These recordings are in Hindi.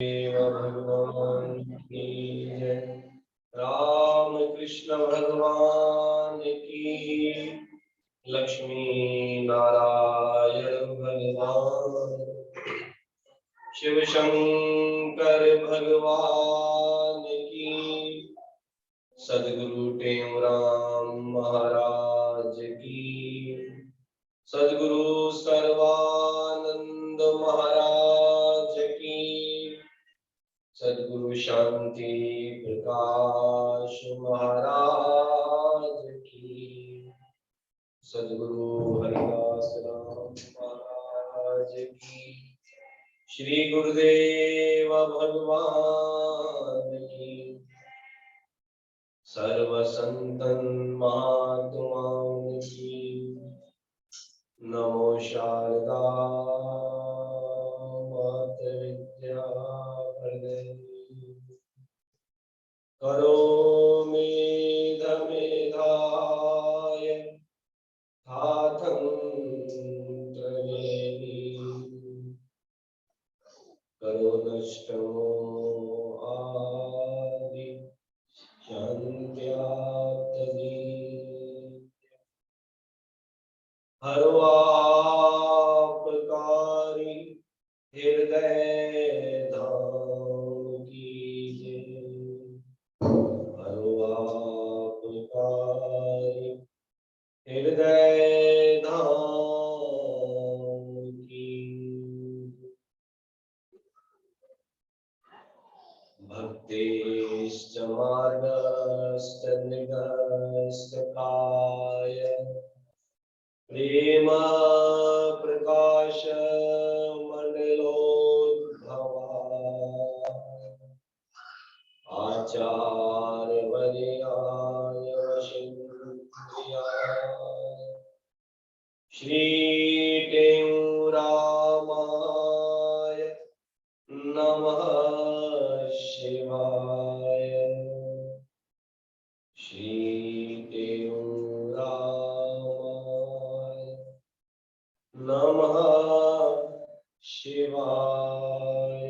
भगवान की जय। राम कृष्ण भगवान की। लक्ष्मी नारायण भगवान। शिव शंकर भगवान की। सदगुरु टेमराम महाराज की। सदगुरु सर्वानंद महाराज की। सदगुरु शांति प्रकाश महाराज की। सदगुरु हरिदास राम महाराज की। श्री गुरुदेव भगवान की। सर्व संतन महात्माओं की। नमो शारदा माता विद्या प्रदे। करोमि मेधाय हाथं त्रिवेणी। करुणष्टमो आदि शान्त्यात्तदी। हरवापकारी हृदय धाम कीजे। हरवापकारी हृदय धाम की। भक्तेश्च मार्गश्च निगश्चकाय। प्रेम प्रकाश मंडलोद्भवा। आचार्य वर्याय वशिष्ठाय। श्री टेमुरामाय नमः शिवाय। श्री टेमुरामाय नमः शिवाय।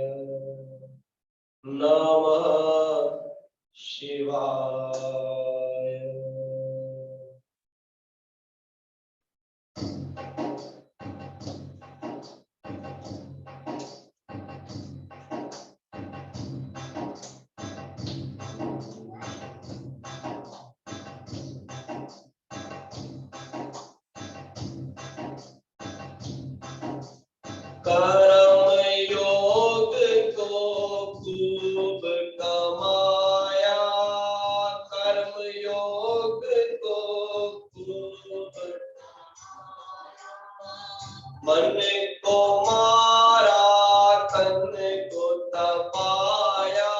नमः शिवाय। कर्म योग को खूब कमाया। कर्म योग को खूब मन को मारा तन को तपाया।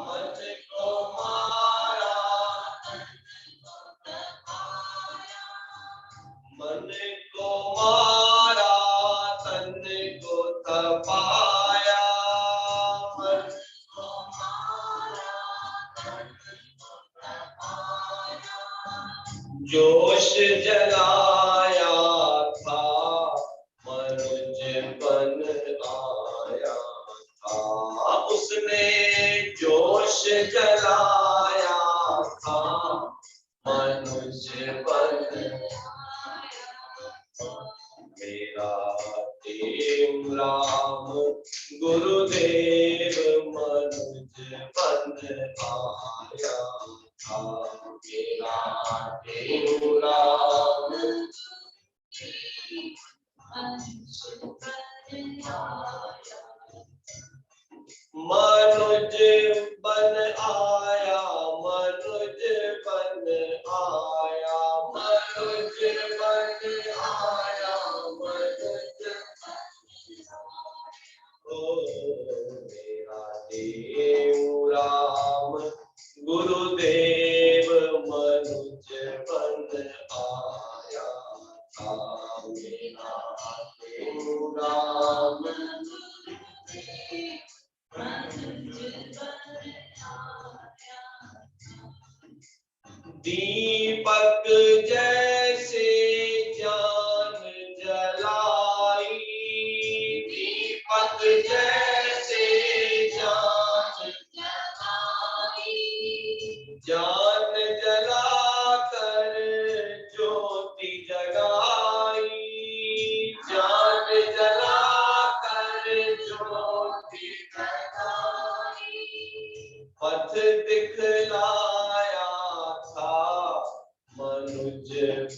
मन को मारा मन को मारा तन को तपाया। मन को मारा तन को तपाया। जोश जलाया था मनुज बन आया था। उसने जोश जलाया था मनुज बन। मेरा टेमुराम गुरुदेव मनुज बन आया था। मेरा टेमुराम मनुज बन आया। मनुज बन आया। मनुज बन आया। मनुज ओ मेरा टेमुराम गुरुदेव मनुज बन आया था। मेरा टेमुराम दीपक जैसे जान जलाई। दीपक जैसे पथ दिखलाया था, मनुज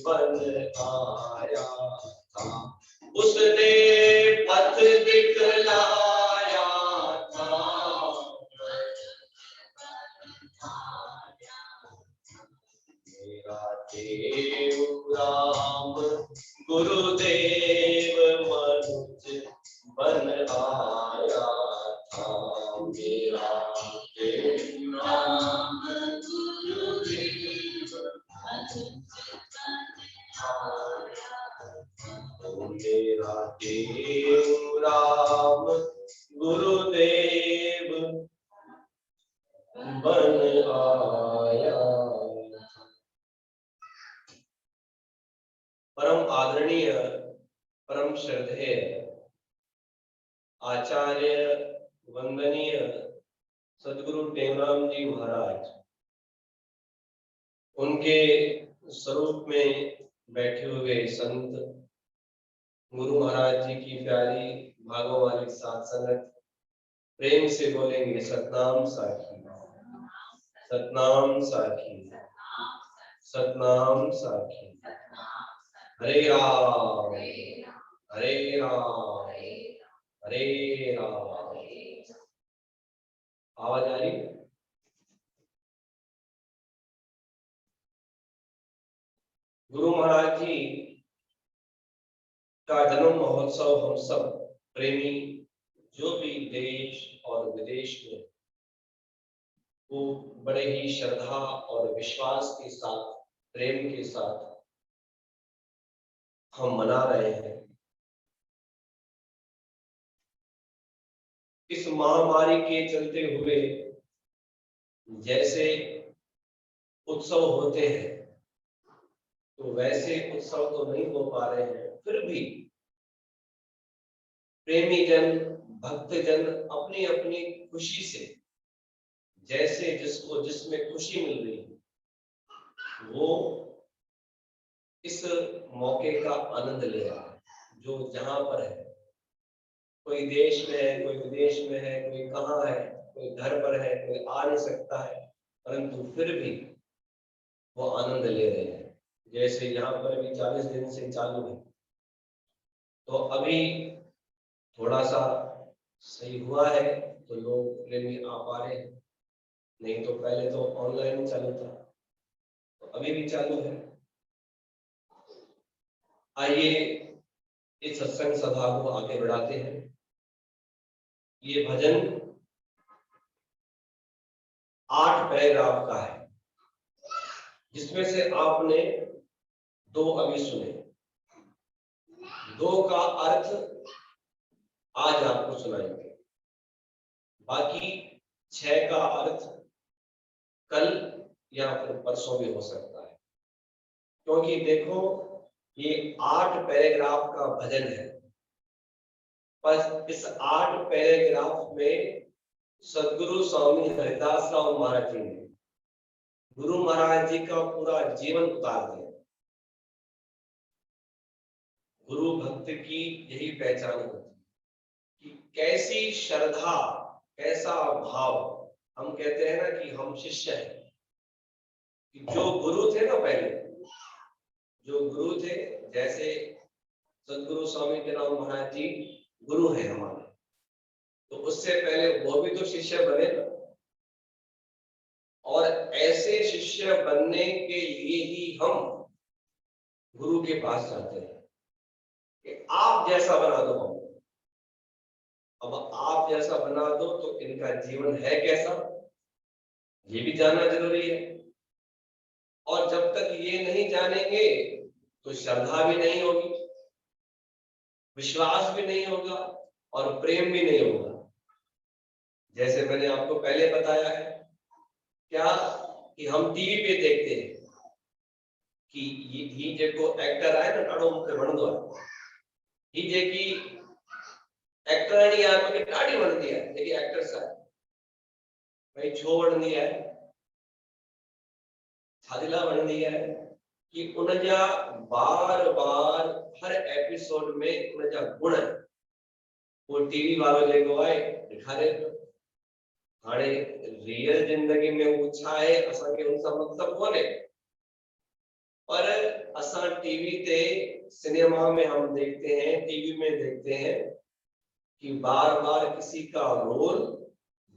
बन आया था। उसने पथ दिखलाया था, मेरा देव राम गुरुदेव मनुज बन आया था। मेरा देव राम गुरुदेव मेरा देव राम गुरुदेव बन आया। परम आदरणीय, परम श्रद्धेय आचार्य वंदनीय सदगुरु टेमराम जी महाराज, उनके स्वरूप में बैठे हुए संत गुरु महाराज जी की प्यारी भागों वाली साथ संगत, प्रेम से बोलेंगे सतनाम साखी, सतनाम साखी, सतनाम साखी। हरे राम, हरे राम, हरे राम। आवाज आ रही? गुरु महाराज जी का जन्म महोत्सव हम सब प्रेमी जो भी देश और विदेश में, वो बड़े ही श्रद्धा और विश्वास के साथ, प्रेम के साथ हम मना रहे हैं। इस महामारी के चलते हुए जैसे उत्सव होते हैं तो वैसे उत्सव तो नहीं हो पा रहे हैं, फिर भी प्रेमी जन, भक्त जन अपनी अपनी खुशी से, जैसे जिसको जिसमें खुशी मिल रही है, वो इस मौके का आनंद ले रहा है। जो जहां पर है, कोई देश में है, कोई विदेश में है, कोई कहाँ है, कोई घर पर है, कोई आ नहीं सकता है, परंतु फिर भी वो आनंद ले रहे हैं। जैसे यहाँ पर भी 40 दिन से चालू है, तो अभी थोड़ा सा सही हुआ है तो लोग प्रेमी आ पा रहे हैं, नहीं तो पहले तो ऑनलाइन चालू था, तो अभी भी चालू है। आइए इस सत्संग सभा को आगे बढ़ाते हैं। ये भजन 8 पैराग्राफ का है, जिसमें से आपने 2 अभी सुने। 2 का अर्थ आज आपको सुनाएंगे, बाकी 6 का अर्थ कल या फिर परसों भी हो सकता है, क्योंकि देखो ये 8 पैराग्राफ का भजन है। पर इस 8 पैराग्राफ में सदगुरु स्वामी हरिदास राव महाराज जी ने गुरु महाराज जी का पूरा जीवन उतार दिया। गुरु भक्त की यही पहचान होती है कि कैसी श्रद्धा, कैसा भाव। हम कहते हैं ना कि हम शिष्य हैं, कि जो गुरु थे ना, पहले जो गुरु थे, जैसे सदगुरु स्वामी टेमराम महाराज जी गुरु हैं हमारे, तो उससे पहले वो भी तो शिष्य बने ना। और ऐसे शिष्य बनने के लिए ही हम गुरु के पास जाते हैं कि आप जैसा बना दो हमको। अब आप जैसा बना दो तो इनका जीवन है कैसा, ये भी जानना जरूरी है। और जब तक ये नहीं जानेंगे तो श्रद्धा भी नहीं होगी, विश्वास भी नहीं होगा और प्रेम भी नहीं होगा। जैसे मैंने आपको पहले बताया है क्या, कि हम टीवी पे देखते हैं कि ये जेको एक्टर आए ना, ॾाढो मूंखे वणंदो आहे, ही जेकी एक्टराणी आहे मूंखे ॾाढी वणंदी आहे, जेकी एक्ट्रेस आहे। भई छो वणंदी आहे, छाजे लाइ वणंदी आहे, कि उनजा बार बार हर एपिसोड में उनजा गुण वो टीवी वालो जेको आहे ॾेखारे थो। हाणे रियल जिंदगी में वो छा है असांखे उन सां मतलब कोन्हे, पर असां टीवी ते सिनेमा में हम देखते हैं, टीवी में देखते हैं कि बार बार किसी का रोल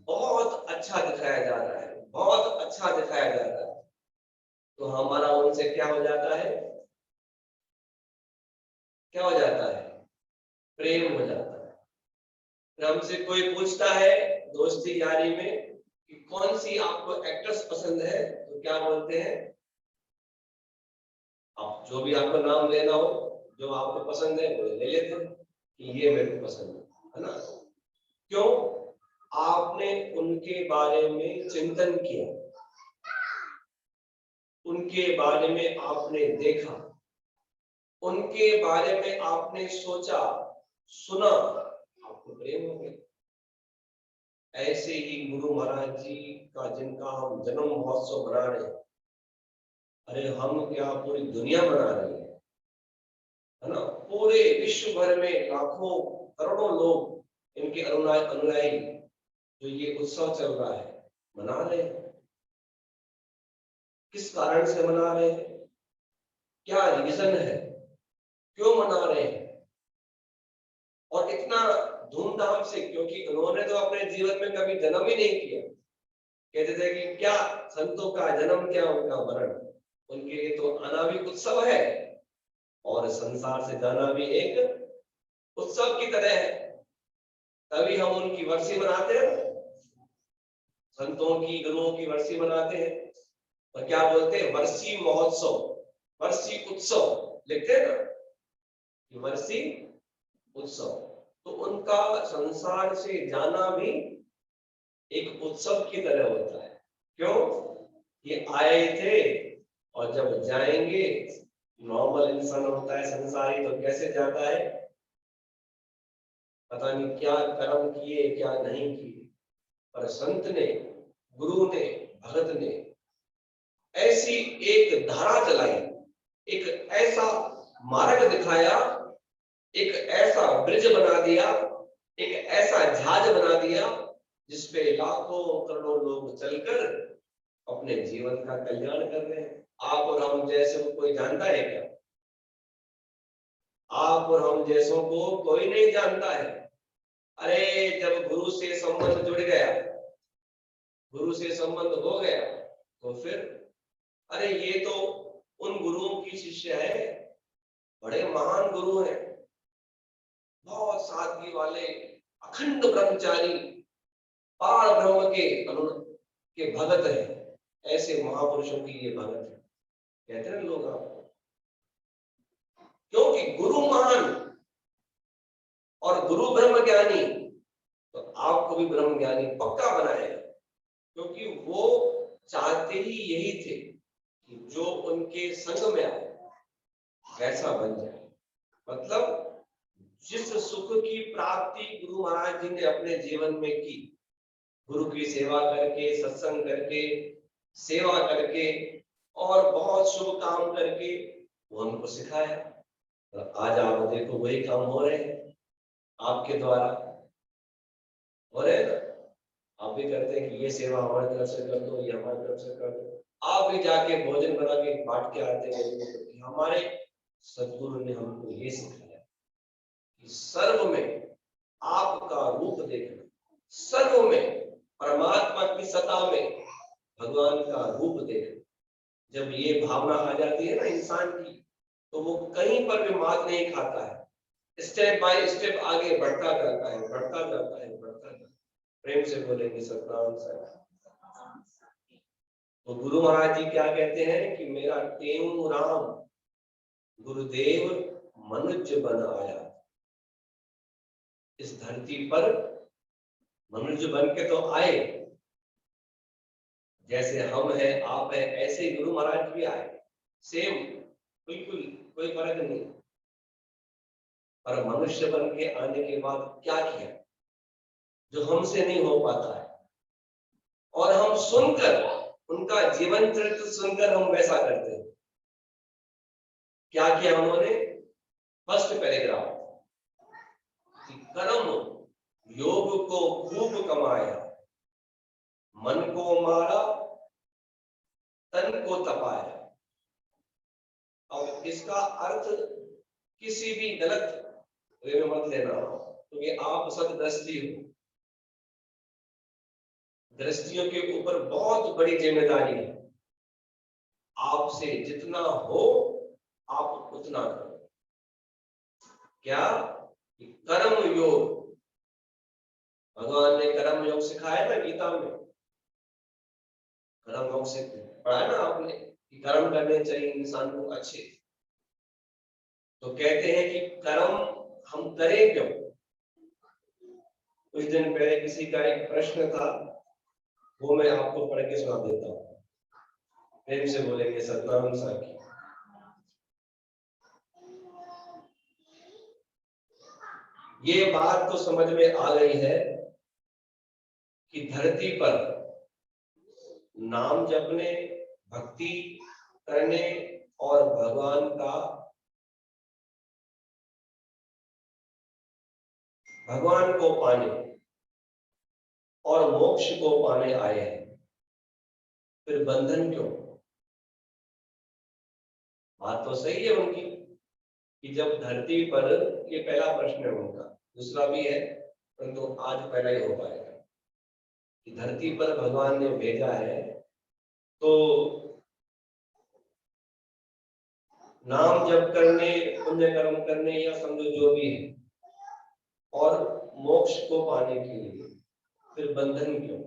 बहुत अच्छा दिखाया जा रहा है, बहुत अच्छा दिखाया जा रहा है, तो हमारा उनसे क्या हो जाता है, क्या हो जाता है, प्रेम हो जाता है। फिर हमसे कोई पूछता है दोस्ती यारी में कि कौन सी आपको एक्ट्रेस पसंद है, तो क्या बोलते हैं, आप जो भी आपको नाम लेना हो, जो आपको पसंद है वो ले लेते हैं कि ये मेरे को पसंद है ना। क्यों? आपने उनके बारे में चिंतन किया, उनके बारे में आपने देखा, उनके बारे में आपने सोचा, सुना, आपको प्रेम हो गया। ऐसे ही गुरु महाराज जी का जिनका हम जन्म महोत्सव मना रहे हैं, अरे हम क्या पूरी दुनिया मना रही है ना, पूरे विश्व भर में लाखों करोड़ों लोग इनके अनुयायी जो ये उत्सव चल रहा है मना रहे हैं। किस कारण से मना रहे हैं, क्या रीजन है, क्यों मना रहे हैं, और इतना धूमधाम से? क्योंकि उन्होंने तो अपने जीवन में कभी जन्म ही नहीं किया। कहते थे कि क्या संतों का जन्म, क्या उनका मरण, उनके लिए तो आना भी उत्सव है और संसार से जाना भी एक उत्सव की तरह है। तभी हम उनकी वर्षी मनाते हैं, संतों की गुरुओं की वर्षी मनाते हैं, और क्या बोलते हैं, वर्षी महोत्सव, वर्षी उत्सव लिखते हैं ना, वर्षी उत्सव। तो उनका संसार से जाना भी एक उत्सव की तरह होता है। क्यों? ये आए थे और जब जाएंगे, नॉर्मल इंसान होता है संसारी तो कैसे जाता है, पता नहीं क्या कर्म किए क्या नहीं किए, पर संत ने, गुरु ने, भगत ने ऐसी एक धारा चलाई, एक ऐसा मार्ग दिखाया, एक ऐसा ब्रिज बना दिया, एक ऐसा जहाज बना दिया जिसपे लाखों करोड़ों लोग चलकर अपने जीवन का कल्याण कर रहे हैं। आप और हम जैसे को कोई जानता है क्या? आप और हम जैसों को कोई नहीं जानता है। अरे जब गुरु से संबंध जुड़ गया, गुरु से संबंध हो गया, तो फिर अरे ये तो उन गुरुओं की शिष्य है, बड़े महान गुरु हैं, बहुत सादगी वाले, अखंड ब्रह्मचारी, पार ब्रह्म के भगत है। ऐसे महापुरुषों की ये भगत है, कहते हैं लोग आपको, क्योंकि गुरु महान और गुरु ब्रह्म ज्ञानी, तो आपको भी ब्रह्म ज्ञानी पक्का बनाएगा। क्योंकि वो चाहते ही यही थे कि जो उनके संग में आए वैसा बन जाए। मतलब जिस सुख की प्राप्ति गुरु महाराज जी ने अपने जीवन में की, गुरु की सेवा करके, सत्संग करके, सेवा करके और बहुत शुभ काम करके वो हमको सिखाया, तो आज आप देखो वही काम हो रहे हैं आपके द्वारा, हो रहे हैं ना। आप भी करते हैं कि ये सेवा हमारी तरफ से कर दो, ये हमारी तरफ से कर दो। आप भी जाके भोजन बना के बांट के आते हैं। हमारे सदगुरु ने हमको ये सिखाया कि सर्व में आपका रूप देखना, सर्व में परमात्मा की सत्ता में भगवान का रूप देखना। जब ये भावना आ जाती है ना इंसान की, तो वो कहीं पर भी मात नहीं खाता है, स्टेप बाय स्टेप आगे बढ़ता जाता है, बढ़ता जाता है, बढ़ता जाता है। प्रेम से बोलेंगे सतनाम साहब। तो गुरु महाराज जी क्या कहते हैं कि मेरा टेऊ राम गुरुदेव मनुष्य बन आया। इस धरती पर मनुष्य बन के तो आए, जैसे हम हैं, आप हैं, ऐसे ही गुरु महाराज भी आए, सेम, बिल्कुल कोई फर्क नहीं। पर मनुष्य बन के आने के बाद क्या किया जो हमसे नहीं हो पाता है, और हम सुनकर, उनका जीवन चरित्र सुनकर हम वैसा करते हैं। क्या किया उन्होंने? फर्स्ट पैराग्राफ, कर्म योग को खूब कमाया, मन को मारा, तन को तपाया। अब इसका अर्थ किसी भी गलत वे में मत लेना, क्योंकि आप सददृष्टि हो। दृष्टियों के ऊपर बहुत बड़ी जिम्मेदारी है। आपसे जितना हो आप उतना करो। क्या? कर्म योग। भगवान ने कर्म योग सिखाया ना गीता में। कर्म योग से पढ़ा ना आपने कि कर्म करने चाहिए इंसान को अच्छे। तो कहते हैं कि कर्म हम करें क्यों? कुछ दिन पहले किसी का एक प्रश्न था, वो मैं आपको पढ़ के सुना देता हूँ। प्रेम से बोलेंगे सतनाम साखी। ये बात तो समझ में आ गई है कि धरती पर नाम जपने, भक्ति करने और भगवान को पाने और मोक्ष को पाने आए हैं, फिर बंधन क्यों? बात तो सही है उनकी कि जब धरती पर, ये पहला प्रश्न है उनका, दूसरा भी है परंतु आज पहला ही हो पाएगा कि धरती पर भगवान ने भेजा है तो नाम जप करने, पुण्य कर्म करने या समझो जो भी है, और मोक्ष को पाने के लिए, फिर बंधन क्यों?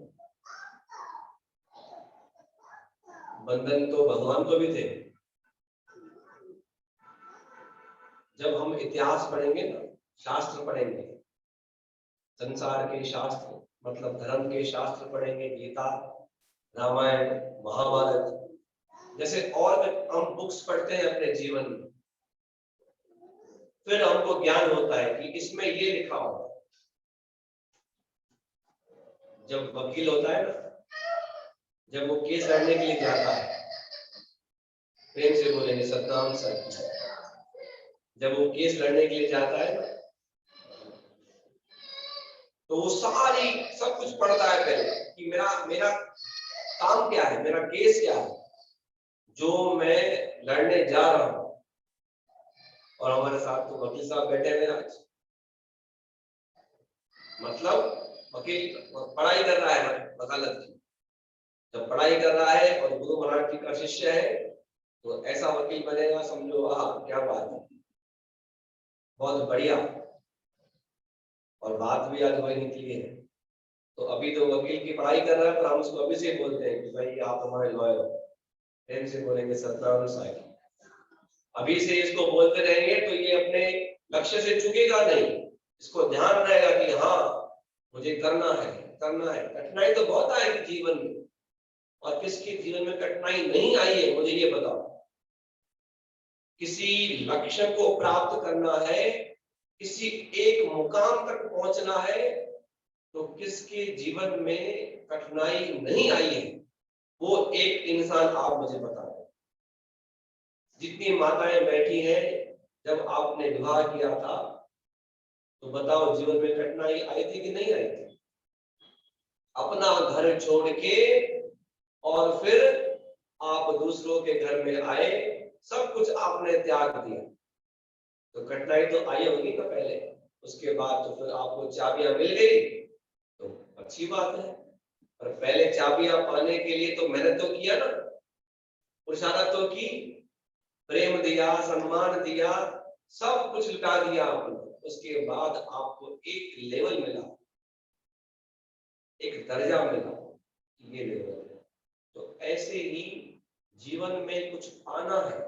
बंधन तो भगवान को भी थे। जब हम इतिहास पढ़ेंगे ना, शास्त्र पढ़ेंगे, संसार के शास्त्र मतलब धर्म के शास्त्र पढ़ेंगे, गीता, रामायण, महाभारत जैसे और हम बुक्स पढ़ते हैं अपने जीवन में, फिर हमको ज्ञान होता है कि इसमें ये लिखा होगा। जब वकील होता है ना, जब वो केस लड़ने के लिए जाता है, प्रेम से बोलेंगे सतनाम साखी। जब वो केस लड़ने के लिए जाता है ना, तो वो सारी सब कुछ पढ़ता है पहले कि मेरा काम क्या है, मेरा केस क्या है जो मैं लड़ने जा रहा हूं। और हमारे साथ तो वकील साहब बैठे हुए आज, मतलब वकील पढ़ाई कर रहा है वकालत की। जब पढ़ाई कर रहा है और गुरु महाराज जी का शिष्य है तो ऐसा वकील बनेगा, समझो हाँ क्या बात है, बहुत बढ़िया। और बात भी आज वही निकली है। तो अभी तो वकील की पढ़ाई कर रहा है, पर हम उसको अभी से बोलते हैं कि भाई आप हमारे लॉयर हो। प्रेम से बोलेंगे सतनाम साखी। अभी से इसको बोलते रहेंगे तो ये अपने लक्ष्य से चूकेगा नहीं। इसको ध्यान रहेगा कि हाँ मुझे करना है, करना है। कठिनाई तो बहुत आएगी जीवन में, और किसके जीवन में कठिनाई नहीं आई है मुझे ये बताओ। किसी लक्ष्य को प्राप्त करना है, किसी एक मुकाम तक पहुंचना है, तो किसके जीवन में कठिनाई नहीं आई है वो एक इंसान आप मुझे बता दो। जितनी माताएं बैठी हैं, जब आपने विवाह किया था तो बताओ जीवन में कठिनाई आई थी कि नहीं आई थी? अपना घर छोड़ के और फिर आप दूसरों के घर में आए, सब कुछ आपने त्याग दिया, तो कठिनाई तो आई होगी ना पहले। उसके बाद तो फिर आपको चाबियां मिल गई तो अच्छी बात है, पर पहले चाबियां पाने के लिए तो मेहनत तो किया ना, पुरुषार्थ तो की, प्रेम दिया, सम्मान दिया, सब कुछ लुटा दिया आपने। उसके बाद आपको एक लेवल मिला, एक दर्जा मिला, ये लेवल है। तो ऐसे ही जीवन में कुछ पाना है,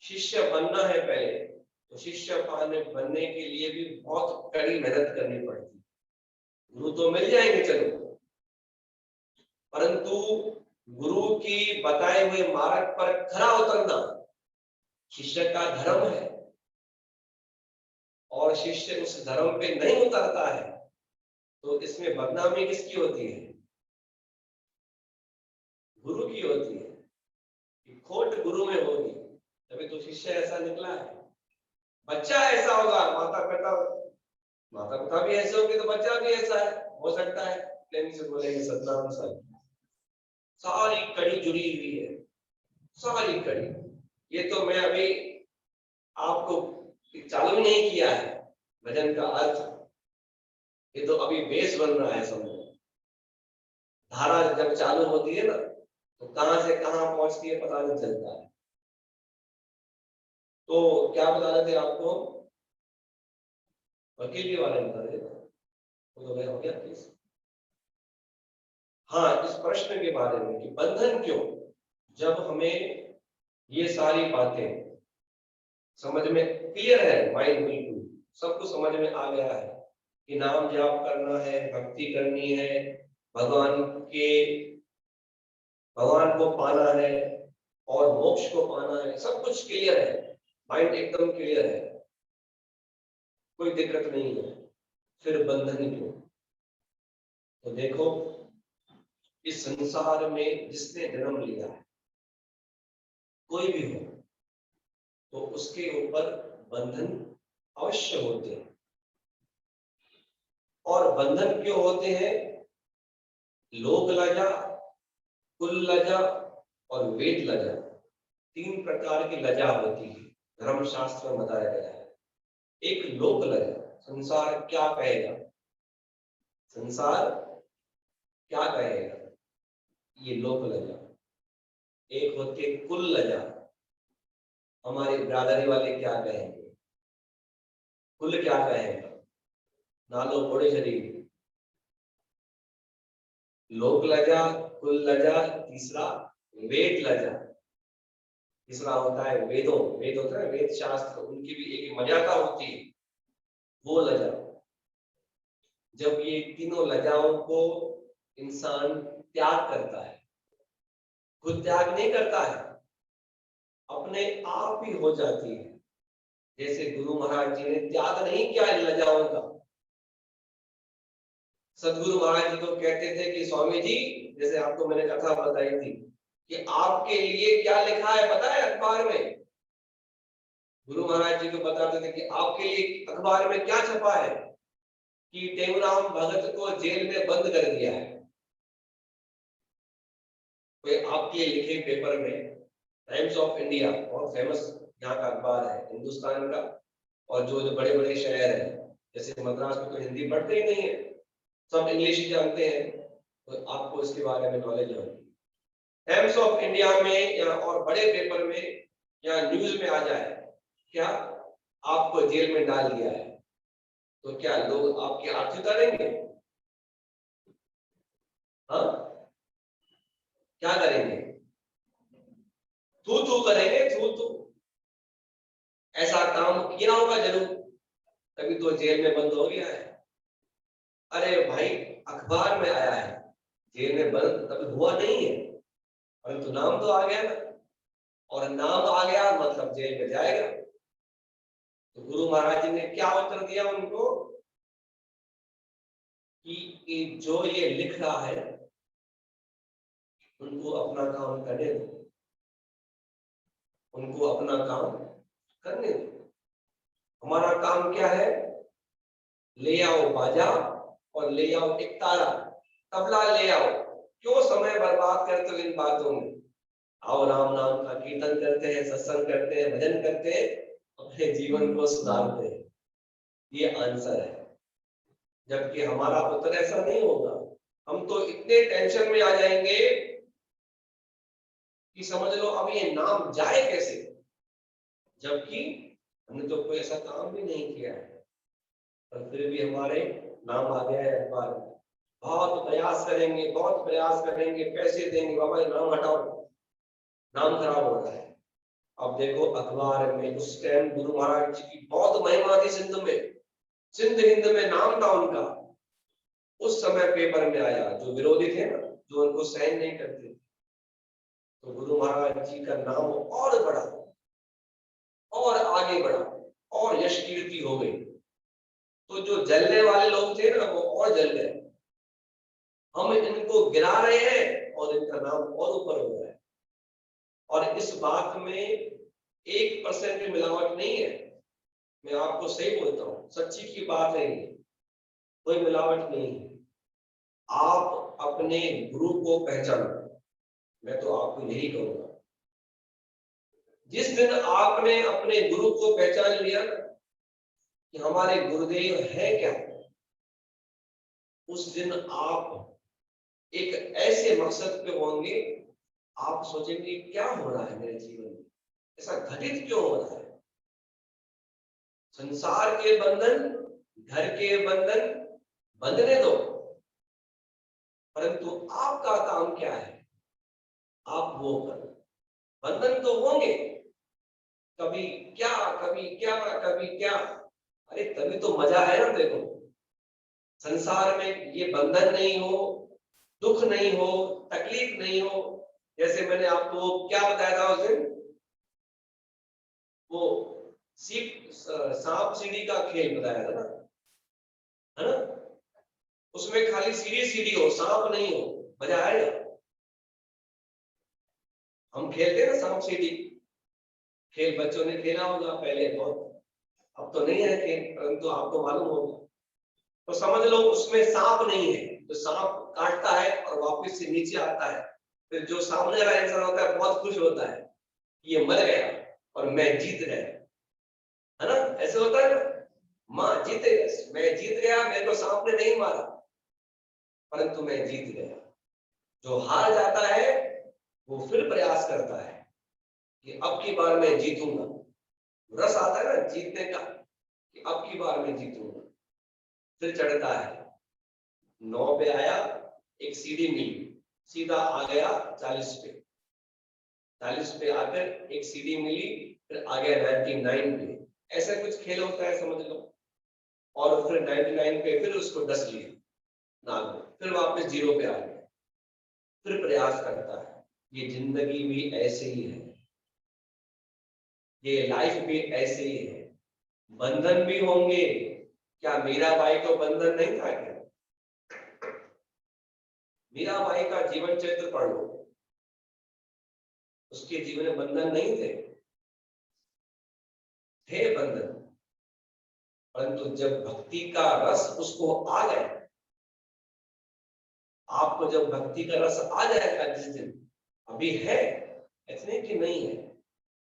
शिष्य बनना है पहले, तो शिष्य बनने के लिए भी बहुत कड़ी मेहनत करनी पड़ती है। गुरु तो मिल जाएंगे चलो, परंतु गुरु की बताए हुए मार्ग पर खरा उतरना शिष्य का धर्म है, और शिष्य उस धर्म पे नहीं उतरता है तो इसमें बदनामी किसकी होती है? गुरु की होती है कि खोट गुरु में होगी, तभी तो शिष्य ऐसा निकला है। बच्चा ऐसा होगा, माता पिता भी ऐसे होंगे तो बच्चा भी ऐसा है हो सकता है। प्रेम से बोलेंगे सतनाम साहब। सारी कड़ी जुड़ी हुई है, सारी कड़ी। ये तो मैं अभी आपको चालू ही नहीं किया है भजन का अर्थ, ये तो अभी बेस बन रहा है। समझो, धारा जब चालू होती है ना तो कहां से कहां पहुंचती है पता नहीं चलता है। तो क्या बता रहे थे आपको? वकीली वाले बता रहे थे, वो तो हो गया केस। हाँ, इस प्रश्न के बारे में कि बंधन क्यों, जब हमें ये सारी बातें समझ में क्लियर है, माइंड बिल्कुल सब कुछ समझ में आ गया है कि नाम जाप करना है, भक्ति करनी है, भगवान को पाना है और मोक्ष को पाना है, सब कुछ क्लियर है, माइंड एकदम क्लियर है, कोई दिक्कत नहीं है। फिर बंधन क्यों? तो देखो, इस संसार में जिसने जन्म लिया है, कोई भी हो, तो उसके ऊपर बंधन अवश्य होते हैं। और बंधन क्यों होते हैं? लोक लज्जा, कुल लज्जा और वेद लज्जा, 3 प्रकार की लज्जा होती है, धर्मशास्त्र में बताया गया है। एक लोक लज्जा, संसार क्या कहेगा, संसार क्या कहेगा, ये लोक लज्जा। एक होती है कुल लज्जा, हमारे बिरादरी वाले क्या कहेंगे, कुल क्या कहेगा, नालो बड़े शरीर। लोक लज्जा, कुल लज्जा, तीसरा वेद लज्जा। तीसरा होता है वेदों, वेद होता है वेद शास्त्र, उनकी भी एक मर्यादा होती है, वो लज्जा। जब ये तीनों लज्जाओं को इंसान त्याग करता है, खुद त्याग नहीं करता है, अपने आप ही हो जाती है। जैसे गुरु महाराज जी ने त्याग नहीं किया इन लज्जाओं का। सदगुरु महाराज जी तो कहते थे कि स्वामी जी, जैसे आपको मैंने कथा बताई थी कि आपके लिए क्या लिखा है पता है अखबार में? गुरु महाराज जी को बताते थे कि आपके लिए अखबार में क्या छपा है कि टेमराम भगत को जेल में बंद कर दिया है। कोई आपके लिखे पेपर में, टाइम्स ऑफ इंडिया बहुत फेमस यहाँ का अखबार है हिंदुस्तान का, और जो जो बड़े बड़े शहर है, जैसे मद्रास में तो हिंदी पढ़ते ही नहीं है, सब इंग्लिश ही जानते हैं, तो आपको इसके बारे में नॉलेज होगी। टाइम्स ऑफ इंडिया में या और बड़े पेपर में या न्यूज में आ जाए क्या आपको जेल में डाल दिया है, तो क्या लोग आपकी आरती उतारेंगे? हाँ, क्या करेंगे? थू थू करेंगे, थू थू। ऐसा काम किया होगा जरूर, तभी तो जेल में बंद हो गया है। अरे भाई, अखबार में आया है, जेल में बंद तभी हुआ नहीं है, परंतु नाम तो आ गया ना, और नाम आ गया मतलब जेल में जाएगा। तो गुरु महाराज जी ने क्या उत्तर दिया उनको कि जो ये लिख रहा है उनको अपना काम करने दो, उनको अपना काम करने दो। हमारा काम क्या है? ले आओ बाजा और ले आओ एक तारा, तबला ले आओ। क्यों समय बर्बाद करते हो इन बातों में? आओ राम नाम का कीर्तन करते हैं, सत्संग करते हैं, भजन करते हैं, अपने जीवन को सुधारते हैं। ये आंसर है। जबकि हमारा उत्तर ऐसा नहीं होगा। हम तो इतने टेंशन में आ जाएंगे कि समझ लो अब ये नाम जाए कैसे, जबकि हमने तो कोई ऐसा काम भी नहीं किया है, पर फिर भी हमारे नाम आ गया है अखबार में। बहुत प्रयास करेंगे, बहुत प्रयास करेंगे, पैसे देंगे, बाबा ये नाम हटाओ, नाम खराब हो रहा है। अब देखो अखबार में उस टाइम गुरु महाराज जी की बहुत महिमा थी सिंध में, सिंध हिंद में नाम था उनका। उस समय पेपर में आया, जो विरोधी थे ना, जो उनको सहन नहीं करते थे, तो गुरु महाराज जी का नाम और बढ़ा और आगे बढ़ा और यश कीर्ति हो गई। तो जो जलने वाले लोग थे ना वो और जल गए। हम इनको गिरा रहे हैं और इनका नाम और ऊपर हो रहा है। और इस बात में 1% भी मिलावट नहीं है, मैं आपको सही बोलता हूँ, सच्ची की बात है ये, कोई मिलावट नहीं है। अपने गुरु को पहचानो। मैं तो आपको यही कहूंगा, जिस दिन आपने अपने गुरु को पहचान लिया कि हमारे गुरुदेव है क्या, उस दिन आप एक ऐसे मकसद पे होंगे, आप सोचेंगे क्या हो रहा है मेरे जीवन में, ऐसा घटित क्यों हो रहा है। संसार के बंधन, घर के बंधन बंधने दो, परंतु आपका काम क्या है, आप वो करो। बंधन तो होंगे, कभी क्या कभी क्या कभी क्या, अरे तभी तो मजा है ना। देखो संसार में ये बंधन नहीं हो, दुख नहीं हो, तकलीफ नहीं हो। जैसे मैंने आपको क्या बताया था उस दिन, वो सांप सीढ़ी का खेल बताया था ना, है ना। उसमें खाली सीढ़ी सीढ़ी हो, सांप नहीं हो, मजा आएगा। हम खेलते हैं ना सांप सीढ़ी खेल, बच्चों ने खेला होगा पहले बहुत, अब तो नहीं है खेल, परंतु आपको मालूम होगा। तो समझ लो उसमें सांप नहीं है, तो सांप काटता है और वापस से नीचे आता है, फिर जो सामने वाला इंसान होता है बहुत खुश होता है, ये मर गया और मैं जीत गया, है ना। ऐसे होता है ना, माँ जीते, मैं जीत गया, मेरे को सांप ने नहीं मारा, परंतु मैं जीत गया। जो हार जाता है वो फिर प्रयास करता है कि अब की बार मैं जीतूंगा। रस आता है ना जीतने का, कि अब की बार मैं जीतूंगा। फिर चढ़ता है, 9 पे आया, एक सीढ़ी मिली, सीधा आ गया 40 पे, 40 पे आकर एक सीढ़ी मिली, फिर आ गया 99 पे। ऐसा कुछ खेल होता है समझ लो। और फिर 99 पे फिर उसको 10 लिया नाग में, फिर वापस 0 पे आ गया, फिर प्रयास करता है। ये जिंदगी भी ऐसे ही है, ये लाइफ भी ऐसे ही है। बंधन भी होंगे। क्या मीराबाई को बंधन नहीं था क्या? मीराबाई का जीवन चरित्र पढ़ लो, उसके जीवन में बंधन नहीं थे, थे बंधन, परंतु जब भक्ति का रस उसको आ गया, आपको जब भक्ति का रस आ जाएगा जिस दिन, अभी है इतने की नहीं है,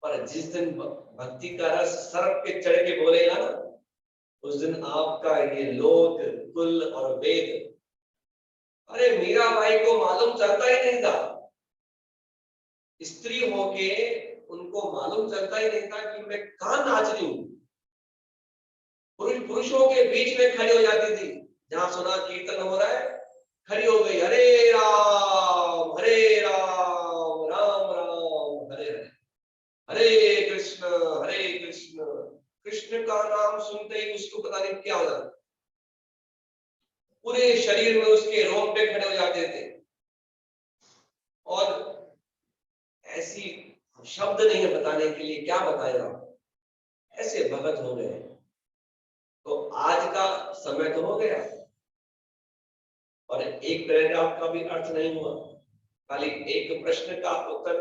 पर जिस दिन भक्ति का रस सर्प पे चढ़ के बोलेगा ना, उस दिन आपका ये लोक कुल और वेद, अरे मीराबाई को मालूम चलता ही नहीं था, स्त्री होके उनको मालूम चलता ही नहीं था कि मैं कहां नाच रही हूं। पुरुषों के बीच में खड़ी हो जाती थी, जहां सुना कीर्तन हो रहा है, खड़ी हो गई, हरे राम राम राम हरे हरे, हरे कृष्ण कृष्ण का नाम सुनते ही उसको पता नहीं क्या हो जाता, पूरे शरीर में उसके रोंगटे खड़े हो जाते थे। और ऐसी शब्द नहीं है बताने के लिए, क्या बताएगा, ऐसे भगत हो गए। तो आज का समय तो हो गया, और एक पैराग्राफ का भी अर्थ नहीं हुआ, खाली एक प्रश्न का उत्तर।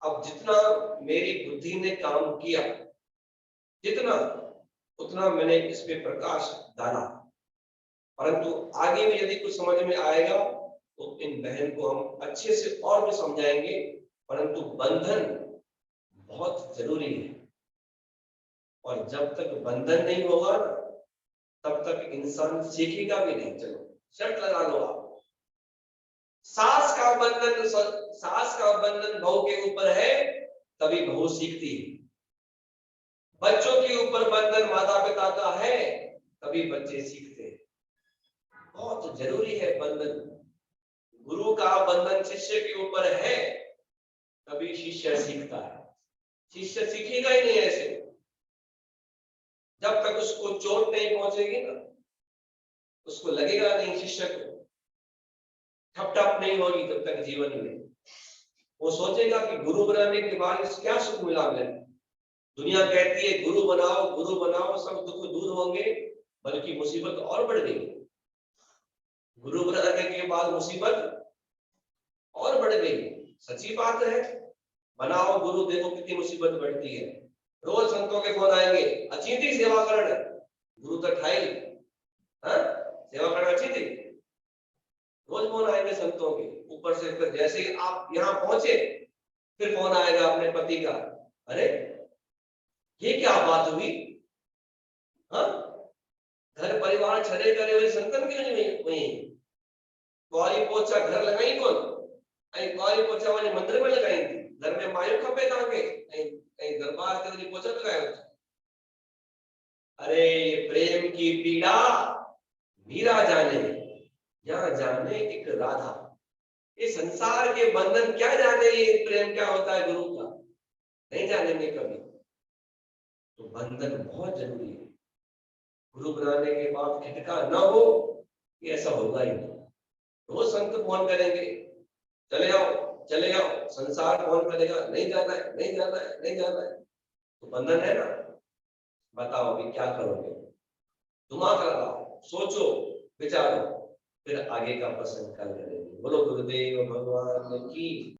अब जितना मेरी बुद्धि ने काम किया, जितना उतना मैंने इस पे प्रकाश डाला, परंतु आगे में यदि कुछ समझ में आएगा तो इन बहन को हम अच्छे से और भी समझाएंगे। परंतु बंधन बहुत जरूरी है, और जब तक बंधन नहीं होगा तब तक इंसान सीखेगा भी नहीं। चलो शर्त लगा लो आप, सास का बंधन बहू के ऊपर है, तभी बहू सीखती है। बच्चों के ऊपर बंधन माता पिता का है, तभी बच्चे सीखते हैं। बहुत जरूरी है बंधन। गुरु का बंधन शिष्य के ऊपर है, तभी शिष्य सीखता है। शिष्य सीखेगा ही नहीं ऐसे, जब तक उसको चोट नहीं पहुंचेगी ना, उसको लगेगा नहीं, शिष्य को ठप नहीं होगी तब तक जीवन में, वो सोचेगा कि गुरु बनाने के बाद क्या सुख मिला मुझे। दुनिया कहती है गुरु बनाओ सब दुख दूर होंगे, बल्कि मुसीबत और बढ़ गई। गुरु बनाने के बाद मुसीबत और बढ़ गई, सच्ची बात है। बनाओ गुरु, देखो कितनी मुसीबत बढ़ती है। रोज संतों के फोन आएंगे, अचिंती सेवा करण, गुरु तो ठाई, सेवा करना अच्छी थी। रोज फोन आएंगे संतों के ऊपर से, फिर जैसे ही आप यहाँ पहुंचे फिर फोन आएगा अपने पति का, अरे ये क्या बात हुई, हाँ घर परिवार छड़े करे हुए संतन क्यों नहीं वही, कुआरी पोछा घर लगाई कौन, कुआरी पोछा वाली मंदिर में लगाई थी, घर में मायू खपे तव्हांखे, कहीं दरबार ते वञी पोछा लगायो। अरे प्रेम की पीड़ा मीरा जाने, यहाँ जाने एक राधा, ये संसार के बंधन क्या जाने, ये प्रेम क्या होता है गुरु का, नहीं जानेंगे कभी। तो बंधन बहुत जरूरी है, गुरु बनाने के बाद खिटका न हो, ये ऐसा होगा ही नहीं। रोज संत फोन करेंगे, चले आओ चले आओ, संसार फोन करेगा, नहीं जाना है नहीं जाना है नहीं जाना है, तो बंधन है ना। बताओ अभी क्या करोगे, दिमाग लगाओ, सोचो विचारो, फिर आगे का प्रश्न कल करेंगे। बोलो गुरुदेव भगवान की।